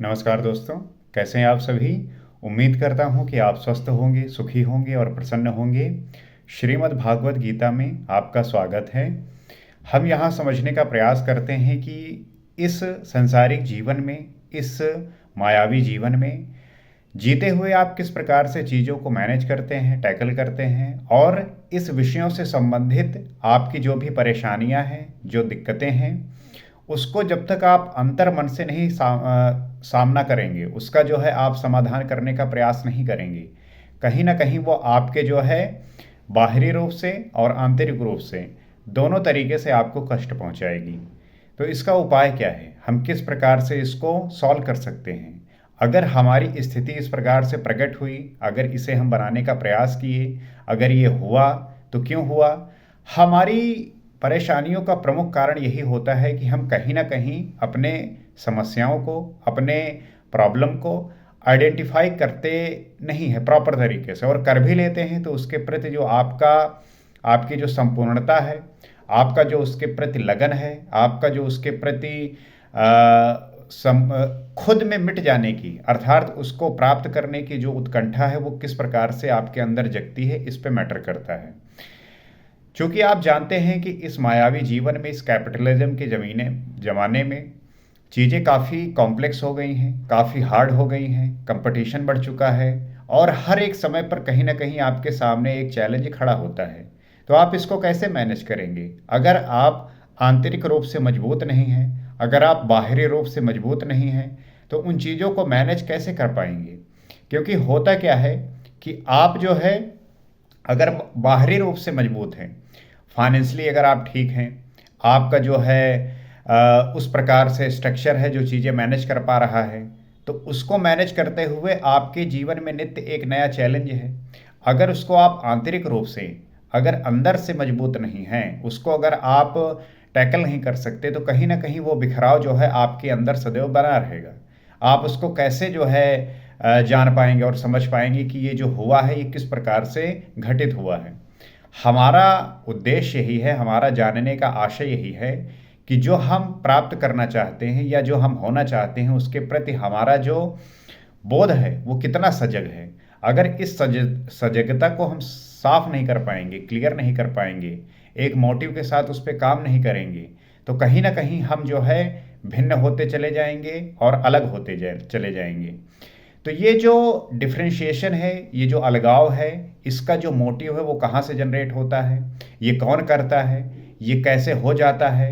नमस्कार दोस्तों, कैसे हैं आप सभी। उम्मीद करता हूं कि आप स्वस्थ होंगे, सुखी होंगे और प्रसन्न होंगे। श्रीमद् भागवत गीता में आपका स्वागत है। हम यहाँ समझने का प्रयास करते हैं कि इस संसारिक जीवन में, इस मायावी जीवन में जीते हुए आप किस प्रकार से चीज़ों को मैनेज करते हैं, टैकल करते हैं, और इस विषयों से संबंधित आपकी जो भी परेशानियां हैं, जो दिक्कतें हैं, उसको जब तक आप अंतर मन से नहीं सामना करेंगे, उसका जो है आप समाधान करने का प्रयास नहीं करेंगे, कहीं ना कहीं वो आपके जो है बाहरी रूप से और आंतरिक रूप से दोनों तरीके से आपको कष्ट पहुंचाएगी। तो इसका उपाय क्या है, हम किस प्रकार से इसको सॉल्व कर सकते हैं। अगर हमारी स्थिति इस प्रकार से प्रकट हुई, अगर इसे हम बनाने का प्रयास किए, अगर ये हुआ तो क्यों हुआ। हमारी परेशानियों का प्रमुख कारण यही होता है कि हम कहीं ना कहीं अपने समस्याओं को, अपने प्रॉब्लम को आइडेंटिफाई करते नहीं है प्रॉपर तरीके से, और कर भी लेते हैं तो उसके प्रति जो आपकी जो संपूर्णता है, आपका जो उसके प्रति लगन है, आपका जो उसके प्रति खुद में मिट जाने की, अर्थात उसको प्राप्त करने की जो उत्कंठा है, वो किस प्रकार से आपके अंदर जगती है, इस पे मैटर करता है। क्योंकि आप जानते हैं कि इस मायावी जीवन में, इस कैपिटलिज्म के ज़माने में चीज़ें काफ़ी कॉम्प्लेक्स हो गई हैं, काफ़ी हार्ड हो गई हैं, कंपटीशन बढ़ चुका है, और हर एक समय पर कहीं ना कहीं आपके सामने एक चैलेंज खड़ा होता है। तो आप इसको कैसे मैनेज करेंगे। अगर आप आंतरिक रूप से मजबूत नहीं हैं, अगर आप बाहरी रूप से मजबूत नहीं हैं, तो उन चीज़ों को मैनेज कैसे कर पाएंगे। क्योंकि होता क्या है कि आप जो है, अगर बाहरी रूप से मजबूत हैं, फाइनेंशियली अगर आप ठीक हैं, आपका जो है उस प्रकार से स्ट्रक्चर है जो चीज़ें मैनेज कर पा रहा है, तो उसको मैनेज करते हुए आपके जीवन में नित्य एक नया चैलेंज है। अगर उसको आप आंतरिक रूप से, अगर अंदर से मजबूत नहीं हैं, उसको अगर आप टैकल नहीं कर सकते, तो कहीं ना कहीं वो बिखराव जो है आपके अंदर सदैव बना रहेगा। आप उसको कैसे जो है जान पाएंगे और समझ पाएंगे कि ये जो हुआ है ये किस प्रकार से घटित हुआ है। हमारा उद्देश्य यही है, हमारा जानने का आशय यही है कि जो हम प्राप्त करना चाहते हैं या जो हम होना चाहते हैं, उसके प्रति हमारा जो बोध है वो कितना सजग है। अगर इस सजगता को हम साफ नहीं कर पाएंगे, क्लियर नहीं कर पाएंगे, एक मोटिव के साथ उस पर काम नहीं करेंगे, तो कहीं ना कहीं हम जो है भिन्न होते चले जाएंगे और अलग होते चले जाएंगे। तो ये जो डिफ्रेंशिएशन है, ये जो अलगाव है, इसका जो मोटिव है वो कहाँ से जनरेट होता है, ये कौन करता है, ये कैसे हो जाता है।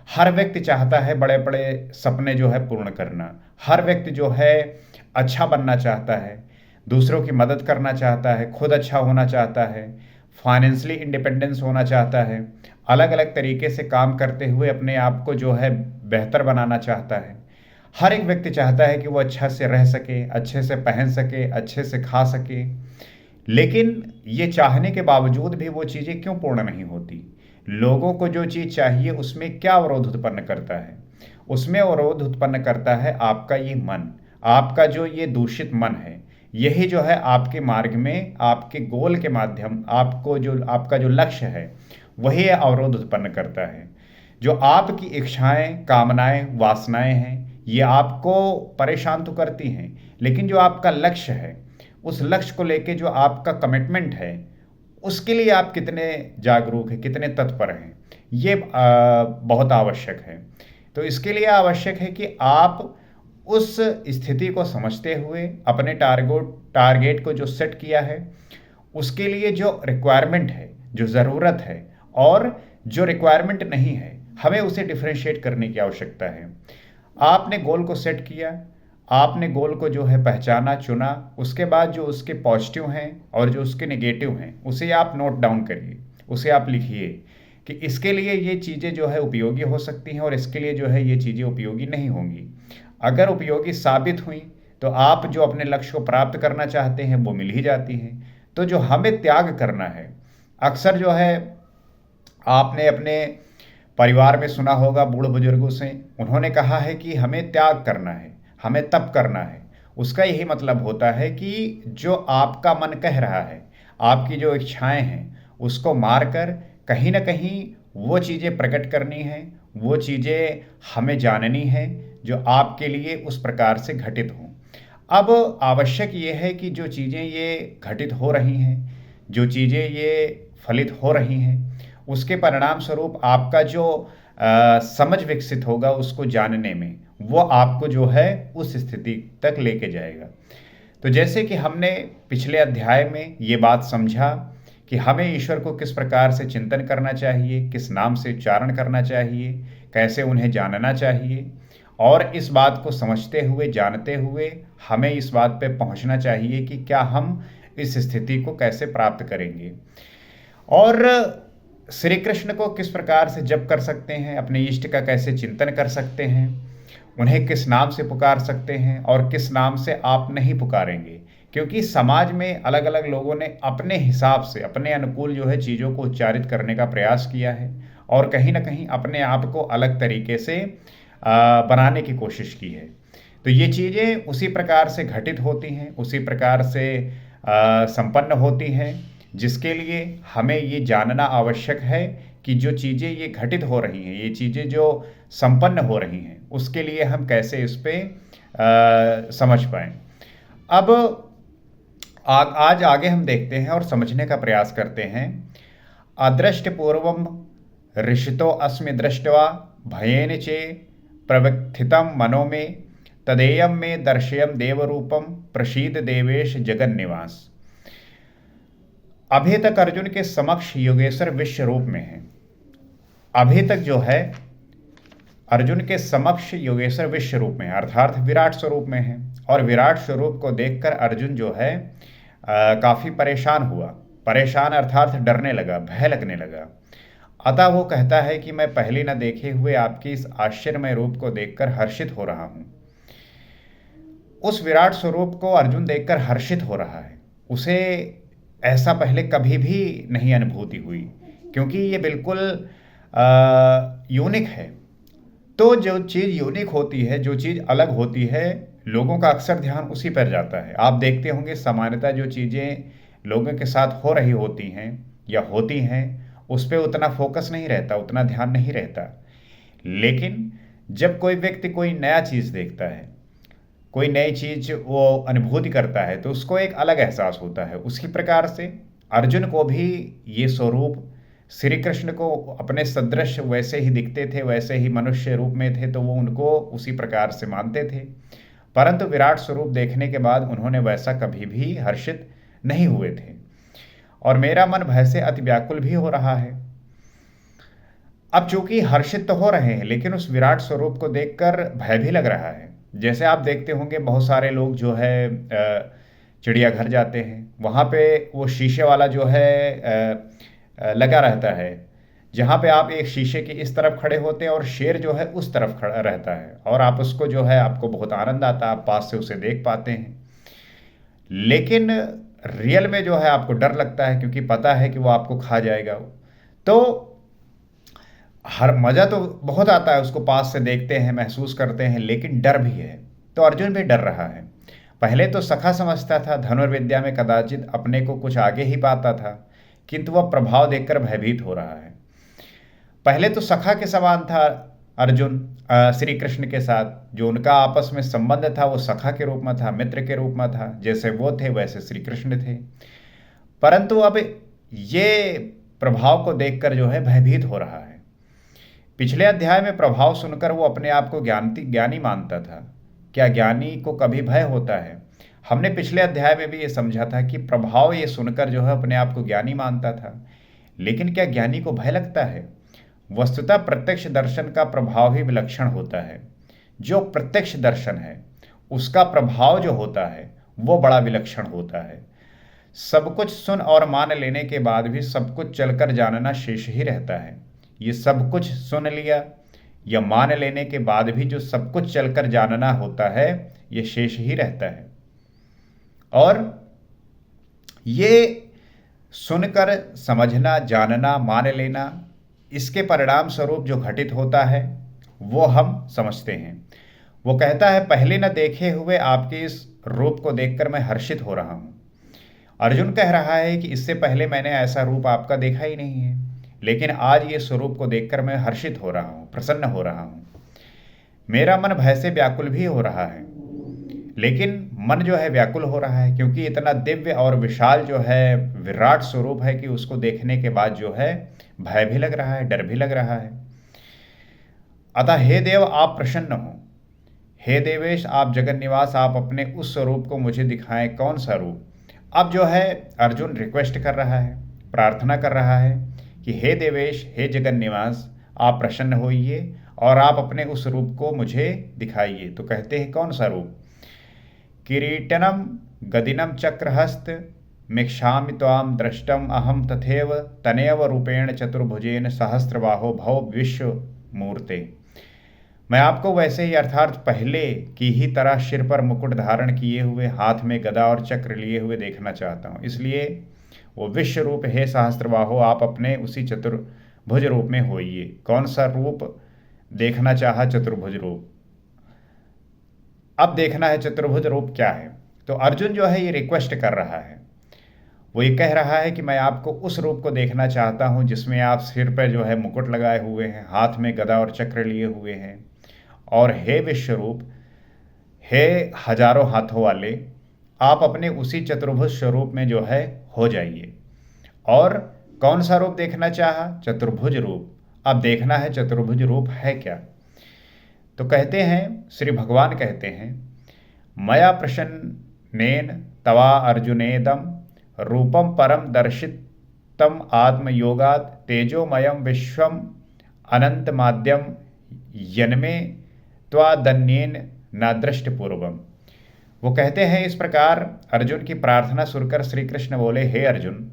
हर व्यक्ति चाहता है बड़े बड़े सपने जो है पूर्ण करना। हर व्यक्ति जो है अच्छा बनना चाहता है, दूसरों की मदद करना चाहता है, खुद अच्छा होना चाहता है, फाइनेंशियली इंडिपेंडेंस होना चाहता है, अलग अलग तरीके से काम करते हुए अपने आप को जो है बेहतर बनाना चाहता है। हर एक व्यक्ति चाहता है कि वो अच्छा से रह सके, अच्छे से पहन सके, अच्छे से खा सके। लेकिन ये चाहने के बावजूद भी वो चीज़ें क्यों पूर्ण नहीं होती। लोगों को जो चीज़ चाहिए उसमें क्या अवरोध उत्पन्न करता है। उसमें अवरोध उत्पन्न करता है आपका ये मन, आपका जो ये दूषित मन है। यही जो है आपके मार्ग में, आपके गोल के माध्यम, आपको जो आपका जो लक्ष्य है, वही अवरोध उत्पन्न करता है। जो आपकी इच्छाएं, कामनाएं, वासनाएं हैं, ये आपको परेशान तो करती हैं, लेकिन जो आपका लक्ष्य है, उस लक्ष्य को लेके जो आपका कमिटमेंट है, उसके लिए आप कितने जागरूक हैं, कितने तत्पर हैं, ये बहुत आवश्यक है। तो इसके लिए आवश्यक है कि आप उस स्थिति को समझते हुए अपने टारगेट को जो सेट किया है, उसके लिए जो रिक्वायरमेंट है, जो ज़रूरत है, और जो रिक्वायरमेंट नहीं है, हमें उसे डिफ्रेंशिएट करने की आवश्यकता है। आपने गोल को सेट किया, आपने गोल को जो है पहचाना, चुना, उसके बाद जो उसके पॉजिटिव हैं और जो उसके नेगेटिव हैं, उसे आप नोट डाउन करिए, उसे आप लिखिए कि इसके लिए ये चीज़ें जो है उपयोगी हो सकती हैं और इसके लिए जो है ये चीज़ें उपयोगी नहीं होंगी। अगर उपयोगी साबित हुई तो आप जो अपने लक्ष्य को प्राप्त करना चाहते हैं वो मिल ही जाती हैं। तो जो हमें त्याग करना है, अक्सर जो है आपने अपने परिवार में सुना होगा बूढ़ बुजुर्गों से, उन्होंने कहा है कि हमें त्याग करना है, हमें तप करना है। उसका यही मतलब होता है कि जो आपका मन कह रहा है, आपकी जो इच्छाएं हैं, उसको मारकर कहीं ना कहीं वो चीज़ें प्रकट करनी है, वो चीज़ें हमें जाननी है जो आपके लिए उस प्रकार से घटित हों। अब आवश्यक ये है कि जो चीज़ें ये घटित हो रही हैं, जो चीज़ें ये फलित हो रही हैं, उसके परिणाम स्वरूप आपका जो समझ विकसित होगा उसको जानने में, वो आपको जो है उस स्थिति तक लेके जाएगा। तो जैसे कि हमने पिछले अध्याय में ये बात समझा कि हमें ईश्वर को किस प्रकार से चिंतन करना चाहिए, किस नाम से उच्चारण करना चाहिए, कैसे उन्हें जानना चाहिए, और इस बात को समझते हुए, जानते हुए हमें इस बात पे पहुंचना चाहिए कि क्या हम इस स्थिति को कैसे प्राप्त करेंगे और श्री कृष्ण को किस प्रकार से जप कर सकते हैं, अपने इष्ट का कैसे चिंतन कर सकते हैं, उन्हें किस नाम से पुकार सकते हैं और किस नाम से आप नहीं पुकारेंगे। क्योंकि समाज में अलग अलग लोगों ने अपने हिसाब से, अपने अनुकूल जो है चीज़ों को उच्चारित करने का प्रयास किया है और कहीं ना कहीं अपने आप को अलग तरीके से बनाने की कोशिश की है। तो ये चीज़ें उसी प्रकार से घटित होती हैं, उसी प्रकार से संपन्न होती हैं, जिसके लिए हमें ये जानना आवश्यक है कि जो चीज़ें ये घटित हो रही हैं, ये चीज़ें जो संपन्न हो रही हैं, उसके लिए हम कैसे इस पे समझ पाएँ। अब आज आगे हम देखते हैं और समझने का प्रयास करते हैं। अदृष्ट पूर्वम ऋषितो अस्मि दृष्ट्वा भयेन चे प्रव्यथितं मनो में तदेयं में दर्शयं देवरूपम प्रसीद देवेश जगन्निवास। अभी तक अर्जुन के समक्ष योगेश्वर विश्व रूप में है। अभी तक जो है अर्जुन के समक्ष योगेश्वर विश्व रूप में है, अर्थात विराट स्वरूप में है। और विराट स्वरूप को देखकर अर्जुन जो है काफ़ी परेशान हुआ। परेशान अर्थात डरने लगा, भय लगने लगा। अतः वो कहता है कि मैं पहले न देखे हुए आपके इस आश्चर्यमय रूप को देखकर हर्षित हो रहा हूँ। उस विराट स्वरूप को अर्जुन देखकर हर्षित हो रहा है। उसे ऐसा पहले कभी भी नहीं अनुभूति हुई, क्योंकि ये बिल्कुल यूनिक है। तो जो चीज़ यूनिक होती है, जो चीज़ अलग होती है, लोगों का अक्सर ध्यान उसी पर जाता है। आप देखते होंगे सामान्यतः जो चीज़ें लोगों के साथ हो रही होती हैं या होती हैं, उस पर उतना फोकस नहीं रहता, उतना ध्यान नहीं रहता। लेकिन जब कोई व्यक्ति कोई नया चीज़ देखता है, कोई नई चीज़ वो अनुभूति करता है, तो उसको एक अलग एहसास होता है। उसी प्रकार से अर्जुन को भी ये स्वरूप श्री कृष्ण को अपने सदृश वैसे ही दिखते थे, वैसे ही मनुष्य रूप में थे, तो वो उनको उसी प्रकार से मानते थे। परंतु विराट स्वरूप देखने के बाद उन्होंने वैसा कभी भी हर्षित नहीं हुए थे। और मेरा मन भय से अति व्याकुल भी हो रहा है। अब चूंकि हर्षित तो हो रहे हैं, लेकिन उस विराट स्वरूप को देखकर भय भी लग रहा है। जैसे आप देखते होंगे बहुत सारे लोग जो है चिड़ियाघर जाते हैं, वहाँ पे वो शीशे वाला जो है लगा रहता है, जहाँ पे आप एक शीशे की इस तरफ खड़े होते हैं और शेर जो है उस तरफ खड़ा रहता है, और आप उसको जो है आपको बहुत आनंद आता है, आप पास से उसे देख पाते हैं। लेकिन रियल में जो है आपको डर लगता है, क्योंकि पता है कि वो आपको खा जाएगा। तो हर मज़ा तो बहुत आता है, उसको पास से देखते हैं, महसूस करते हैं, लेकिन डर भी है। तो अर्जुन भी डर रहा है। पहले तो सखा समझता था, धनुर्विद्या में कदाचित अपने को कुछ आगे ही पाता था, किंतु वह प्रभाव देखकर भयभीत हो रहा है। पहले तो सखा के समान था अर्जुन श्री कृष्ण के साथ, जो उनका आपस में संबंध था वो सखा के रूप में था, मित्र के रूप में था। जैसे वो थे वैसे श्री कृष्ण थे। परंतु अब ये प्रभाव को देखकर जो है भयभीत हो रहा है। पिछले अध्याय में प्रभाव सुनकर वो अपने आप को ज्ञानी मानता था। क्या ज्ञानी को कभी भय होता है? हमने पिछले अध्याय में भी ये समझा था कि प्रभाव ये सुनकर जो है अपने आप को ज्ञानी मानता था। लेकिन क्या ज्ञानी को भय लगता है? वस्तुतः प्रत्यक्ष दर्शन का प्रभाव ही विलक्षण होता है। जो प्रत्यक्ष दर्शन है उसका प्रभाव जो होता है वो बड़ा विलक्षण होता है। सब कुछ सुन और मान लेने के बाद भी सब कुछ चलकर जानना शेष ही रहता है। ये सब कुछ सुन लिया या मान लेने के बाद भी जो सब कुछ चलकर जानना होता है ये शेष ही रहता है। और ये सुनकर समझना, जानना, मान लेना, इसके परिणाम स्वरूप जो घटित होता है वो हम समझते हैं। वो कहता है पहले न देखे हुए आपके इस रूप को देखकर मैं हर्षित हो रहा हूँ। अर्जुन कह रहा है कि इससे पहले मैंने ऐसा रूप आपका देखा ही नहीं है। लेकिन आज ये स्वरूप को देखकर मैं हर्षित हो रहा हूँ, प्रसन्न हो रहा हूँ। मेरा मन भय से व्याकुल भी हो रहा है, लेकिन मन जो है व्याकुल हो रहा है क्योंकि इतना दिव्य और विशाल जो है विराट स्वरूप है कि उसको देखने के बाद जो है भय भी लग रहा है, डर भी लग रहा है। अतः हे देव, आप प्रसन्न हो। हे देवेश, आप जगन निवास, आप अपने उस स्वरूप को मुझे दिखाएं। कौन सा रूप? अब जो है अर्जुन रिक्वेस्ट कर रहा है, प्रार्थना कर रहा है कि हे देवेश, हे जगन निवास, आप प्रसन्न होइए और आप अपने उस रूप को मुझे दिखाइए। तो कहते हैं कौन सा रूप? किरीटनम गदिनम चक्रहस्त मिक्षामि त्वाम दृष्टम अहम तथैव तनेव रूपेण चतुर्भुजेन सहस्रबाहो भव विश्व मूर्ते। मैं आपको वैसे ही अर्थात पहले की ही तरह सिर पर मुकुट धारण किए हुए, हाथ में गदा और चक्र लिए हुए देखना चाहता हूँ। इसलिए वो विश्व रूप, हे सहस्त्रबाहो, आप अपने उसी चतुर्भुज रूप में होइए। कौन सा रूप देखना चाहा? चतुर्भुज रूप। अब देखना है चतुर्भुज रूप क्या है। तो अर्जुन जो है ये रिक्वेस्ट कर रहा है, वो ये कह रहा है कि मैं आपको उस रूप को देखना चाहता हूँ जिसमें आप सिर पर जो है मुकुट लगाए हुए हैं, हाथ में गदा और चक्र लिए हुए हैं, और हे विश्वरूप, हे हजारों हाथों वाले, आप अपने उसी चतुर्भुज स्वरूप में जो है हो जाइए। और कौन सा रूप देखना चाहा? चतुर्भुज रूप। अब देखना है चतुर्भुज रूप है क्या। तो कहते हैं, श्री भगवान कहते हैं, मया प्रसन्नेन तवा अर्जुनेदम रूपम परम दर्शितम आत्मयोगात तेजोमयम विश्वम अनंत माध्यम यन्मे त्वादन्येन न दृष्ट पूर्वम। वो कहते हैं इस प्रकार अर्जुन की प्रार्थना सुनकर श्री कृष्ण बोले, हे अर्जुन,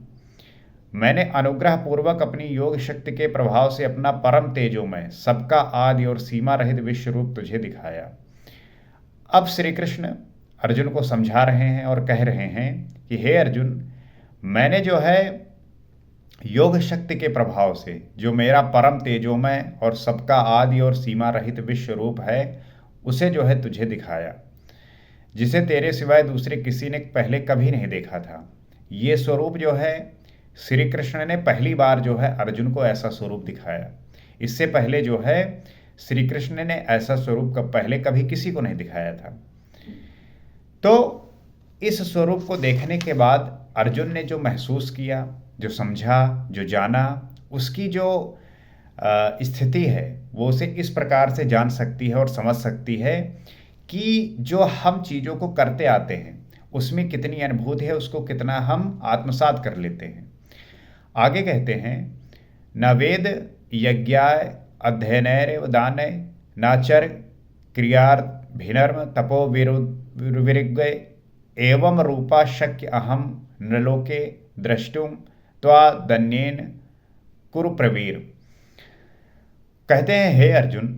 मैंने अनुग्रह पूर्वक अपनी योग शक्ति के प्रभाव से अपना परम तेजोमय, सबका आदि और सीमा रहित विश्व रूप तुझे दिखाया। अब श्री कृष्ण अर्जुन को समझा रहे हैं और कह रहे हैं कि हे अर्जुन, मैंने जो है योग शक्ति के प्रभाव से जो मेरा परम तेजोमय और सबका आदि और सीमा रहित विश्व रूप है, उसे जो है तुझे दिखाया, जिसे तेरे सिवाय दूसरे किसी ने पहले कभी नहीं देखा था। ये स्वरूप जो है श्री कृष्ण ने पहली बार जो है अर्जुन को ऐसा स्वरूप दिखाया। इससे पहले जो है श्री कृष्ण ने ऐसा स्वरूप का पहले कभी किसी को नहीं दिखाया था। तो इस स्वरूप को देखने के बाद अर्जुन ने जो महसूस किया, जो समझा, जो जाना, उसकी जो स्थिति है वो उसे इस प्रकार से जान सकती है और समझ सकती है कि जो हम चीज़ों को करते आते हैं उसमें कितनी अनुभूति है, उसको कितना हम आत्मसात कर लेते हैं। आगे कहते हैं, न वेद यज्ञाय अध्ययनैरेव दानय नाचर क्रियाभिनर्म तपो विरुग्य एवं रूपा शक्य अहम नृलोके द्रष्टुम त्वादन्येन कुरु प्रवीर। कहते हैं, हे अर्जुन,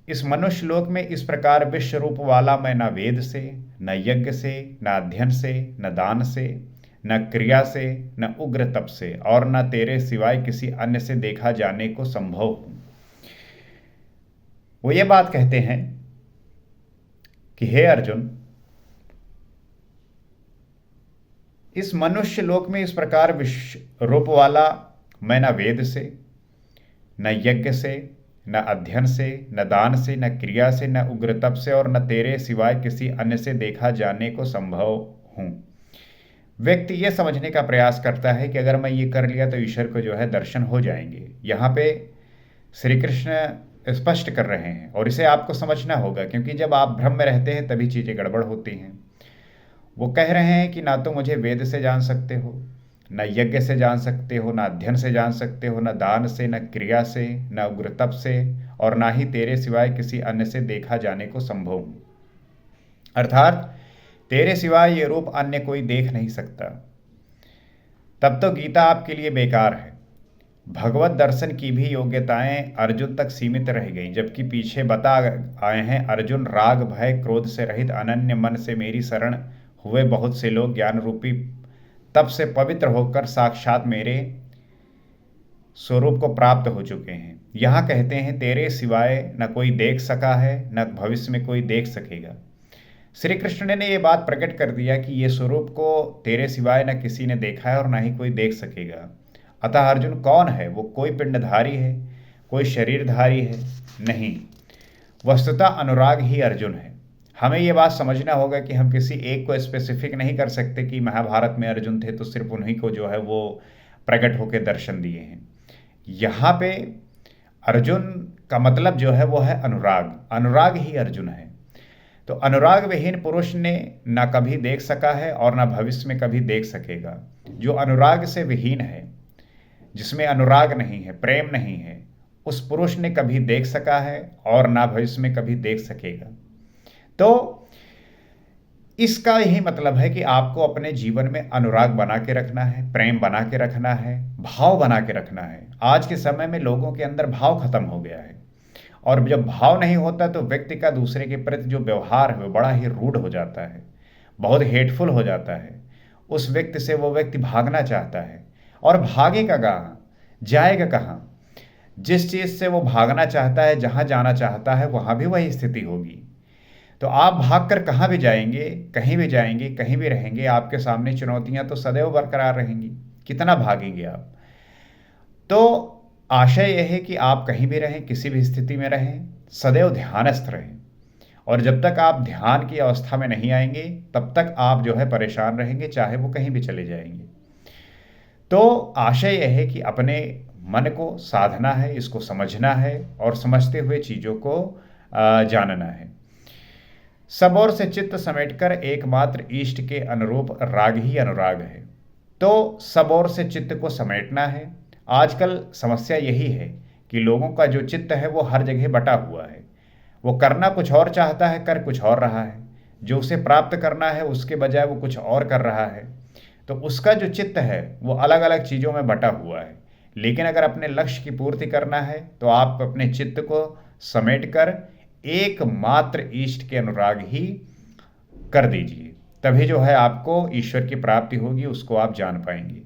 इस मनुष्य लोक में इस प्रकार विश्व रूप वाला मैं न वेद से, न यज्ञ से, न अध्ययन से, न दान से, न क्रिया से, न उग्र तप से और न तेरे सिवाय किसी अन्य से देखा जाने को संभव हूं। वो ये बात कहते हैं कि हे अर्जुन, इस मनुष्य लोक में इस प्रकार विश्व रूप वाला मैं न वेद से, न यज्ञ से, न अध्ययन से, न दान से, न क्रिया से, न उग्र तप से और न तेरे सिवाय किसी अन्य से देखा जाने को संभव हूं। व्यक्ति ये समझने का प्रयास करता है कि अगर मैं ये कर लिया तो ईश्वर को जो है दर्शन हो जाएंगे। यहाँ पे श्री कृष्ण स्पष्ट कर रहे हैं और इसे आपको समझना होगा, क्योंकि जब आप भ्रम में रहते हैं तभी चीज़ें गड़बड़ होती हैं। वो कह रहे हैं कि ना तो मुझे वेद से जान सकते हो, न यज्ञ से जान सकते हो, न अध्ययन से जान सकते हो, न दान से, न क्रिया से, न उग्र तप से और ना ही तेरे सिवाय किसी अन्य से देखा जाने को संभव हूँ। अर्थात तेरे सिवाय ये रूप अन्य कोई देख नहीं सकता। तब तो गीता आपके लिए बेकार है। भगवत दर्शन की भी योग्यताएं अर्जुन तक सीमित रह गईं, जबकि पीछे बता आए हैं, अर्जुन राग भय क्रोध से रहित अनन्य मन से मेरी शरण हुए बहुत से लोग ज्ञान रूपी तब से पवित्र होकर साक्षात मेरे स्वरूप को प्राप्त हो चुके हैं। यहाँ कहते हैं, तेरे सिवाय न कोई देख सका है, न भविष्य में कोई देख सकेगा। श्री कृष्ण ने ये बात प्रकट कर दिया कि ये स्वरूप को तेरे सिवाय न किसी ने देखा है और ना ही कोई देख सकेगा। अतः अर्जुन कौन है? वो कोई पिंडधारी है, कोई शरीरधारी है? नहीं, वस्तुतः अनुराग ही अर्जुन है। हमें ये बात समझना होगा कि हम किसी एक को स्पेसिफिक नहीं कर सकते कि महाभारत में अर्जुन थे तो सिर्फ उन्हीं को जो है वो प्रकट होकर दर्शन दिए हैं। यहाँ पे अर्जुन का मतलब जो है वो है अनुराग, अनुराग ही अर्जुन है। तो अनुराग विहीन पुरुष ने ना कभी देख सका है और ना भविष्य में कभी देख सकेगा। जो अनुराग से विहीन है, जिसमें अनुराग नहीं है, प्रेम नहीं है, उस पुरुष ने कभी देख सका है और ना भविष्य में कभी देख सकेगा। तो इसका यही मतलब है कि आपको अपने जीवन में अनुराग बना के रखना है, प्रेम बना के रखना है, भाव बना के रखना है। आज के समय में लोगों के अंदर भाव खत्म हो गया है, और जब भाव नहीं होता तो व्यक्ति का दूसरे के प्रति जो व्यवहार है वो बड़ा ही रूड हो जाता है, बहुत हेटफुल हो जाता है। उस व्यक्ति से वो व्यक्ति भागना चाहता है, और भागेगा कहाँ, जाएगा कहाँ? जिस चीज़ से वो भागना चाहता है, जहाँ जाना चाहता है, वहाँ भी वही स्थिति होगी। तो आप भागकर कहाँ भी जाएंगे, कहीं भी जाएंगे, कहीं भी रहेंगे, आपके सामने चुनौतियां तो सदैव बरकरार रहेंगी। कितना भागेंगे आप? तो आशय यह है कि आप कहीं भी रहें, किसी भी स्थिति में रहें, सदैव ध्यानस्थ रहें। और जब तक आप ध्यान की अवस्था में नहीं आएंगे तब तक आप जो है परेशान रहेंगे, चाहे वो कहीं भी चले जाएंगे। तो आशय यह है कि अपने मन को साधना है, इसको समझना है, और समझते हुए चीज़ों को जानना है। सब ओर से चित्त समेटकर एकमात्र इष्ट के अनुरूप राग ही अनुराग है। तो सब ओर से चित्त को समेटना है। आजकल समस्या यही है कि लोगों का जो चित्त है वो हर जगह बटा हुआ है। वो करना कुछ और चाहता है, कर कुछ और रहा है। जो उसे प्राप्त करना है उसके बजाय वो कुछ और कर रहा है। तो उसका जो चित्त है वो अलग अलग चीज़ों में बटा हुआ है। लेकिन अगर अपने लक्ष्य की पूर्ति करना है तो आप अपने चित्त को समेटकर एकमात्र इष्ट के अनुराग ही कर दीजिए, तभी जो है आपको ईश्वर की प्राप्ति होगी, उसको आप जान पाएंगे।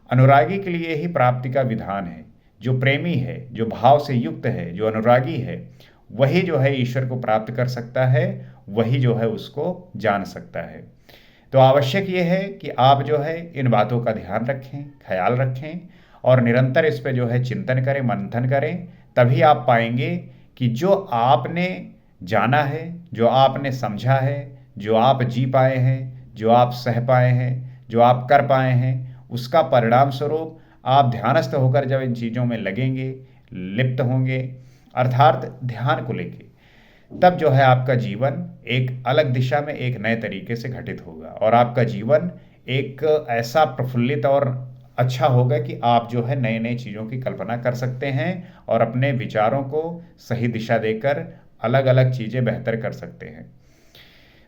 अनुरागी के लिए ही प्राप्ति का विधान है। जो प्रेमी है, जो भाव से युक्त है, जो अनुरागी है, वही जो है ईश्वर को प्राप्त कर सकता है, वही जो है उसको जान सकता है। तो आवश्यक ये है कि आप जो है इन बातों का ध्यान रखें, ख्याल रखें, और निरंतर इस पे जो है चिंतन करें, मंथन करें। तभी आप पाएंगे कि जो आपने जाना है, जो आपने समझा है, जो आप जी पाए हैं, जो आप सह पाए हैं, जो आप कर पाए हैं, उसका परिणाम स्वरूप आप ध्यानस्थ होकर जब इन चीज़ों में लगेंगे, लिप्त होंगे, अर्थात ध्यान को लेके, तब जो है आपका जीवन एक अलग दिशा में एक नए तरीके से घटित होगा, और आपका जीवन एक ऐसा प्रफुल्लित और अच्छा होगा कि आप जो है नए नए चीज़ों की कल्पना कर सकते हैं और अपने विचारों को सही दिशा देकर अलग अलग चीज़ें बेहतर कर सकते हैं।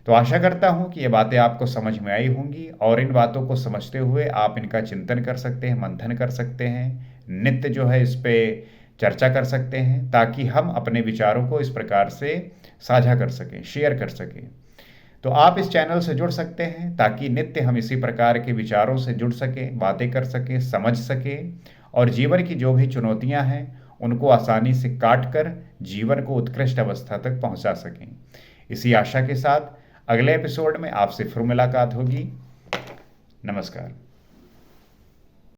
तो आशा करता हूँ कि ये बातें आपको समझ में आई होंगी, और इन बातों को समझते हुए आप इनका चिंतन कर सकते हैं, मंथन कर सकते हैं, नित्य जो है इस पे चर्चा कर सकते हैं, ताकि हम अपने विचारों को इस प्रकार से साझा कर सकें, शेयर कर सकें। तो आप इस चैनल से जुड़ सकते हैं ताकि नित्य हम इसी प्रकार के विचारों से जुड़ सकें, बातें कर सकें, समझ सकें, और जीवन की जो भी चुनौतियां हैं उनको आसानी से काट कर जीवन को उत्कृष्ट अवस्था तक पहुंचा सकें। इसी आशा के साथ अगले एपिसोड में आपसे फिर मुलाकात होगी। नमस्कार।